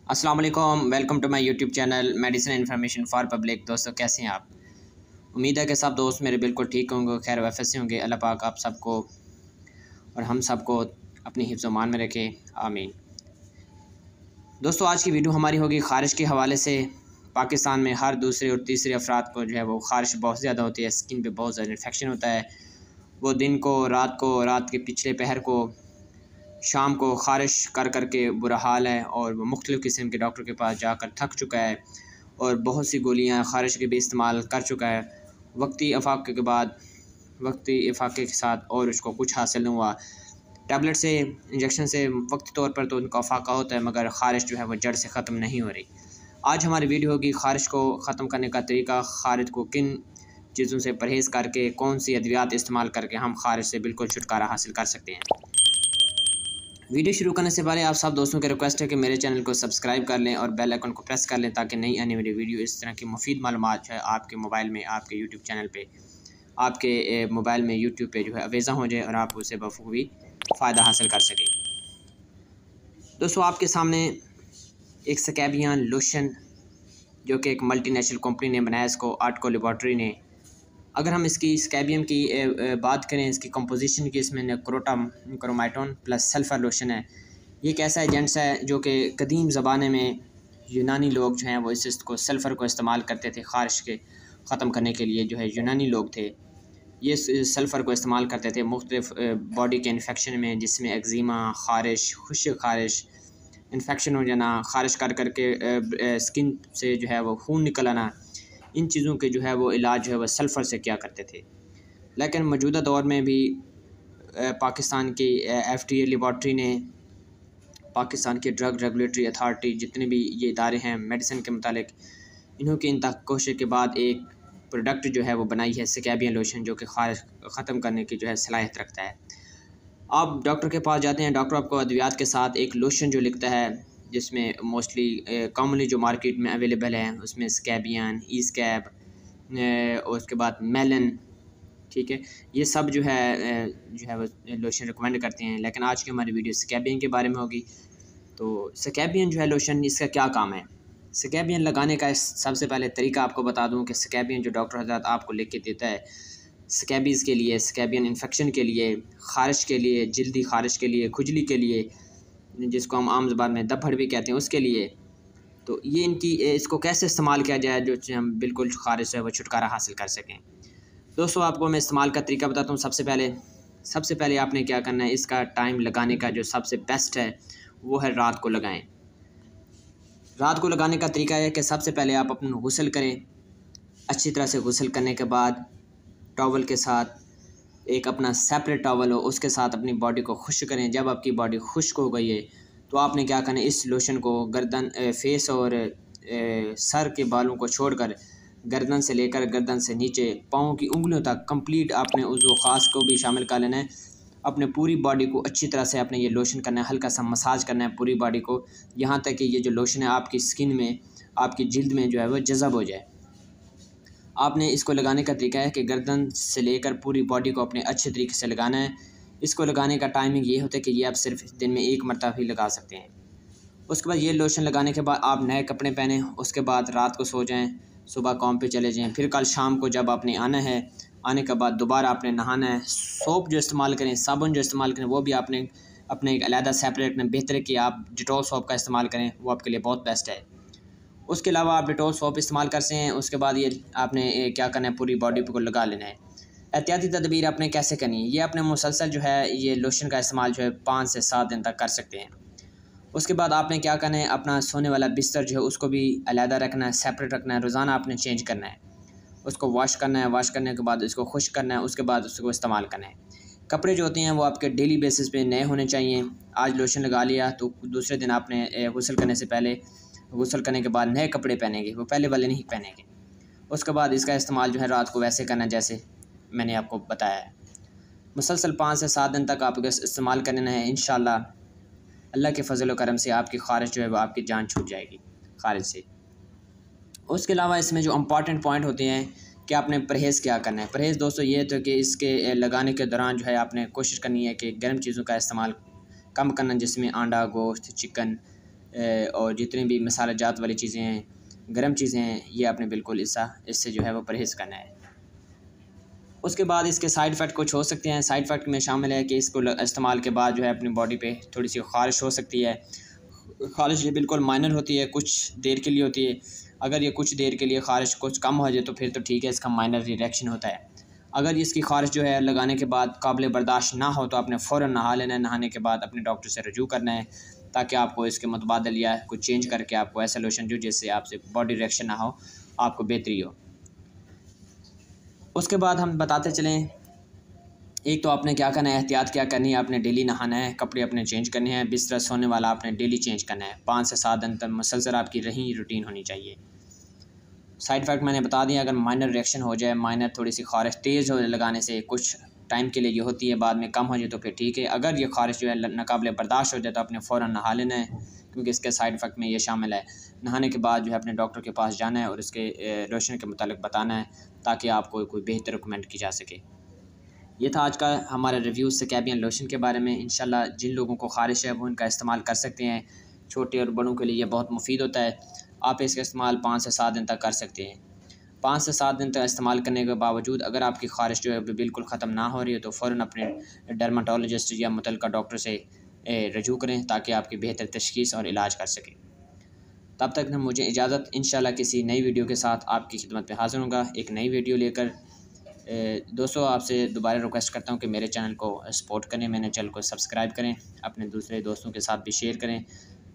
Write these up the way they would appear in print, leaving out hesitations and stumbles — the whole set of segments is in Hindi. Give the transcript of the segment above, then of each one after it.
अस्सलाम वालेकुम, welcome to my YouTube channel medicine information for public. दोस्तों कैसे हैं आप? उम्मीद है कि सब दोस्त मेरे बिल्कुल ठीक होंगे, खैर वाफियत से होंगे। अल्लाह पाक आप सबको और हम सबको अपनी हिफ्ज़ व मान में रखे, आमीन। दोस्तों आज की वीडियो हमारी होगी ख़ारिश के हवाले से। पाकिस्तान में हर दूसरे और तीसरे अफराद को जो है वो ख़ारिश बहुत ज़्यादा होती है, स्किन पर बहुत ज़्यादा इन्फेक्शन होता है। वो दिन को, रात के पिछले पहर को, शाम को ख़ारिश कर के बुरा हाल है और वो मुख्तलिफ़ किस्म के डॉक्टर के पास जाकर थक चुका है और बहुत सी गोलियां ख़ारिश के भी इस्तेमाल कर चुका है। वक्ती इफ़ाक़े के साथ और उसको कुछ हासिल नहीं हुआ। टैबलेट से, इंजेक्शन से वक्ती तौर पर तो उनका अफाक़ा होता है, मगर ख़ारिश जो है वो जड़ से ख़त्म नहीं हो रही। आज हमारी वीडियो होगी ख़ारिश को ख़त्म करने का तरीका, ख़ारिश को किन चीज़ों से परहेज़ करके, कौन सी अद्वियात इस्तेमाल करके हम ख़ारिश से बिल्कुल छुटकारा हासिल कर सकते हैं। वीडियो शुरू करने से पहले आप सब दोस्तों की रिक्वेस्ट है कि मेरे चैनल को सब्सक्राइब कर लें और बेल आइकन को प्रेस कर लें, ताकि नई आने वाली वीडियो इस तरह की मुफीद मालूमात जो है आपके मोबाइल में, आपके यूट्यूब चैनल पे, आपके मोबाइल में यूट्यूब पे जो है अवेज़ा हो जाए और आप उससे बखूबी फ़ायदा हासिल कर सकें। दोस्तों आपके सामने एक स्कैबियन लोशन, जो कि एक मल्टीनेशनल कंपनी ने बनाया, इसको आर्टको लेबॉर्ट्री ने। अगर हम इसकी स्कैबियम की बात करें, इसकी कंपोजिशन की, इसमें क्रोमाटोन प्लस सल्फ़र लोशन है। ये एक ऐसा एजेंट्स है जो कि कदीम ज़माने में यूनानी लोग जो हैं वो इसको सल्फ़र को इस्तेमाल करते थे ख़ारिश के ख़त्म करने के लिए। जो है यूनानी लोग थे, ये सल्फ़र को इस्तेमाल करते थे मुख्तलिफ़ बॉडी के इन्फेक्शन में, जिसमें एक्जिमा, ख़ारिश, खुश्क ख़ारिश, इन्फेक्शन हो जाना, ख़ारिश कर के स्किन से जो है वो खून निकल आना। इन चीज़ों के जो है वो इलाज जो है वह सल्फ़र से किया करते थे। लेकिन मौजूदा दौर में भी पाकिस्तान की FDA लेबॉर्ट्री ने, पाकिस्तान की ड्रग रेगुलेटरी अथॉरिटी, जितने भी ये इदारे हैं मेडिसिन के मुतालिक, इन्हों की इन तक कोशिश के बाद एक प्रोडक्ट जो है वो बनाई है, स्कैबियन लोशन, जो कि ख़ारिश ख़त्म करने की जो है सलाहियत रखता है। आप डॉक्टर के पास जाते हैं, डॉक्टर आपको अद्वियात के साथ एक लोशन जो लिखता है, जिसमें मोस्टली कॉमनली जो मार्केट में अवेलेबल है, उसमें स्कैबियन, ई स्कैब और उसके बाद मेलन, ठीक है, ये सब जो है वो लोशन रिकमेंड करते हैं। लेकिन आज की हमारी वीडियो स्कैबियन के बारे में होगी। तो स्कैबियन जो है लोशन, इसका क्या काम है? स्कैबियन लगाने का सबसे पहले तरीका आपको बता दूं कि स्कैबियन जो डॉक्टर हज़रात आपको लिख के देता है, स्कैबीज़ के लिए, स्कैबियन इन्फेक्शन के लिए, ख़ारिश के लिए, जल्दी ख़ारिश के लिए, खुजली के लिए, जिसको हम आम ज़बान में दफड़ भी कहते हैं, उसके लिए। तो ये इसको कैसे इस्तेमाल किया जाए जो हम बिल्कुल ख़ारिश से वो छुटकारा हासिल कर सकें। दोस्तों आपको मैं इस्तेमाल का तरीका बताता हूँ। सबसे पहले आपने क्या करना है, इसका टाइम लगाने का जो सबसे बेस्ट है वो है रात को लगाएं। रात को लगाने का तरीका है कि सबसे पहले आप अपना गुस्ल करें। अच्छी तरह से गुस्ल करने के बाद टॉवल के साथ, एक अपना सेपरेट टॉवल हो, उसके साथ अपनी बॉडी को खुश्क करें। जब आपकी बॉडी खुश्क हो गई है तो आपने क्या करना है, इस लोशन को गर्दन, फेस और सर के बालों को छोड़कर गर्दन से लेकर गर्दन से नीचे पाँव की उंगलियों तक कंप्लीट आपने उज़्व ख़ास को भी शामिल कर लेना है। अपने पूरी बॉडी को अच्छी तरह से आपने ये लोशन करना है, हल्का सा मसाज करना है पूरी बॉडी को, यहाँ तक कि ये जो लोशन है आपकी स्किन में, आपकी जिल्द में जो है वो जज़ब हो जाए। आपने इसको लगाने का तरीका है कि गर्दन से लेकर पूरी बॉडी को अपने अच्छे तरीके से लगाना है। इसको लगाने का टाइमिंग ये होता है कि ये आप सिर्फ दिन में एक मरतबा ही लगा सकते हैं। उसके बाद ये लोशन लगाने के बाद आप नए कपड़े पहनें, उसके बाद रात को सो जाएं, सुबह काम पे चले जाएं। फिर कल शाम को जब आपने आना है, आने के बाद दोबारा आपने नहाना है। सोप जो इस्तेमाल करें, साबुन जो इस्तेमाल करें, वो भी आपने अपने एक अलहदा सेपरेट में, बेहतर है कि आप डिटॉल सोप का इस्तेमाल करें, वो आपके लिए बहुत बेस्ट है। उसके अलावा आप डिटॉल सोप इस्तेमाल कर सकते हैं। उसके बाद ये आपने क्या करना है, पूरी बॉडी को लगा लेना है। एहतियाती तदबीर आपने कैसे करनी है, ये आपने मुसलसल जो है ये लोशन का इस्तेमाल जो है 5 से 7 दिन तक कर सकते हैं। उसके बाद आपने क्या करना है, अपना सोने वाला बिस्तर जो है उसको भी अलहदा रखना है, सेपरेट रखना है। रोज़ाना आपने चेंज करना है, उसको वॉश करना है। वॉश करने के बाद इसको खुश्क करना है, उसके बाद उसको इस्तेमाल करना है। कपड़े जो होते हैं वो आपके डेली बेसिस पे नए होने चाहिए। आज लोशन लगा लिया तो दूसरे दिन आपने गुस्ल करने से पहले, गुस्ल करने के बाद नए कपड़े पहनेंगे, वो पहले वाले नहीं पहनेंगे। उसके बाद इसका इस्तेमाल जो है रात को वैसे करना जैसे मैंने आपको बताया है। मुसलसल 5 से 7 दिन तक आपको इस्तेमाल करना है। इंशाअल्लाह अल्लाह के फजल व करम से आपकी ख़ारिश जो है वो आपकी जान छूट जाएगी ख़ारिश से। उसके अलावा इसमें जो इम्पॉर्टेंट पॉइंट होते हैं कि आपने परहेज़ क्या करना है। परहेज़ दोस्तों ये तो कि इसके लगाने के दौरान जो है आपने कोशिश करनी है कि गर्म चीज़ों का इस्तेमाल कम करना, जिसमें अंडा, गोश्त, चिकन, और जितनी भी मसाला जात वाली चीज़ें हैं, गर्म चीज़ें हैं, ये आपने बिल्कुल इससे जो है वो परहेज़ करना है। उसके बाद इसके साइड इफ़ेक्ट कुछ हो सकते हैं। साइड इफ़ेक्ट में शामिल है कि इसको इस्तेमाल के बाद जो है अपनी बॉडी पे थोड़ी सी ख़ारिश हो सकती है। ख़ारिश ये बिल्कुल माइनर होती है, कुछ देर के लिए होती है। अगर ये कुछ देर के लिए ख़ारिश कुछ कम हो जाए तो फिर तो ठीक है, इसका माइनर रिएक्शन होता है। अगर इसकी ख़ारिश जो है लगाने के बाद काबिल बर्दाश्त ना हो तो आपने फ़ौरन नहा लेना है। नहाने के बाद अपने डॉक्टर से रजू करना है ताकि आपको इसके मुतबादल या कुछ चेंज करके आपको ऐसा लोशन जो जिससे आपसे बॉडी रिएक्शन ना हो, आपको बेहतरी हो। उसके बाद हम बताते चलें, एक तो आपने क्या करना है, एहतियात क्या करनी है, आपने डेली नहाना है, कपड़े अपने चेंज करने हैं, बिस्तरा सोने वाला आपने डेली चेंज करना है। 5 से 7 दिन तक मुसलसल आपकी रही रूटीन होनी चाहिए। साइड इफ़ेक्ट मैंने बता दिया, अगर माइनर रिएक्शन हो जाए, माइनर थोड़ी सी ख़ारिश तेज़ हो लगाने से कुछ टाइम के लिए ये होती है, बाद में कम हो जाए तो फिर ठीक है। अगर ये ख़ारिश जो है नाकाबिले बर्दाश्त हो जाए तो आपने फ़ौरन नहा लेना है, क्योंकि इसके साइड इफ़ेक्ट में ये शामिल है। नहाने के बाद जो है अपने डॉक्टर के पास जाना है और इसके लोशन के मुतालिक बताना है ताकि आपको कोई बेहतर रिकमेंड की जा सके। ये था आज का हमारा रिव्यू स्कैबियन लोशन के बारे में। इंशाल्लाह जिन लोगों को ख़ारिश है वो इनका इस्तेमाल कर सकते हैं। छोटे और बड़ों के लिए ये बहुत मुफीद होता है। आप इसका इस्तेमाल 5 से 7 दिन तक कर सकते हैं। 5 से 7 दिन तक इस्तेमाल करने के बावजूद अगर आपकी ख़ारिश जो है बिल्कुल ख़त्म ना हो रही है तो फ़ौरन अपने डर्माटोलॉजिस्ट या मुतल्लिका डॉक्टर से रजू करें ताकि आपकी बेहतर तशख़ीस और इलाज कर सकें। तब तक मुझे इजाज़त। इंशाल्लाह किसी नई वीडियो के साथ आपकी खिदमत में हाज़िर होऊंगा, एक नई वीडियो लेकर। दोस्तों, आपसे दोबारा रिक्वेस्ट करता हूँ कि मेरे चैनल को सपोर्ट करें, मेरे चैनल को सब्सक्राइब करें, अपने दूसरे दोस्तों के साथ भी शेयर करें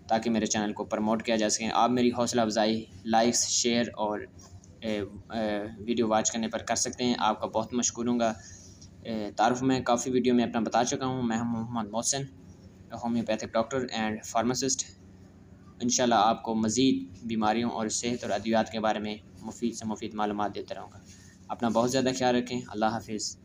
ताकि मेरे चैनल को प्रमोट किया जा सके। आप मेरी हौसला अफजाई लाइक्स, शेयर और वीडियो वॉच करने पर कर सकते हैं। आपका बहुत मशकूर हूँगा। तारुफ़ में काफ़ी वीडियो में अपना बता चुका हूँ। मैं Mohammad Mohsin, homeopathic doctor and pharmacist. इंशाल्लाह आपको मज़ीद बीमारियों और सेहत और अद्वियात के बारे में मुफीद से मुफीद मालूमात देता रहूँगा। अपना बहुत ज़्यादा ख्याल रखें। अल्लाह हाफ़िज़।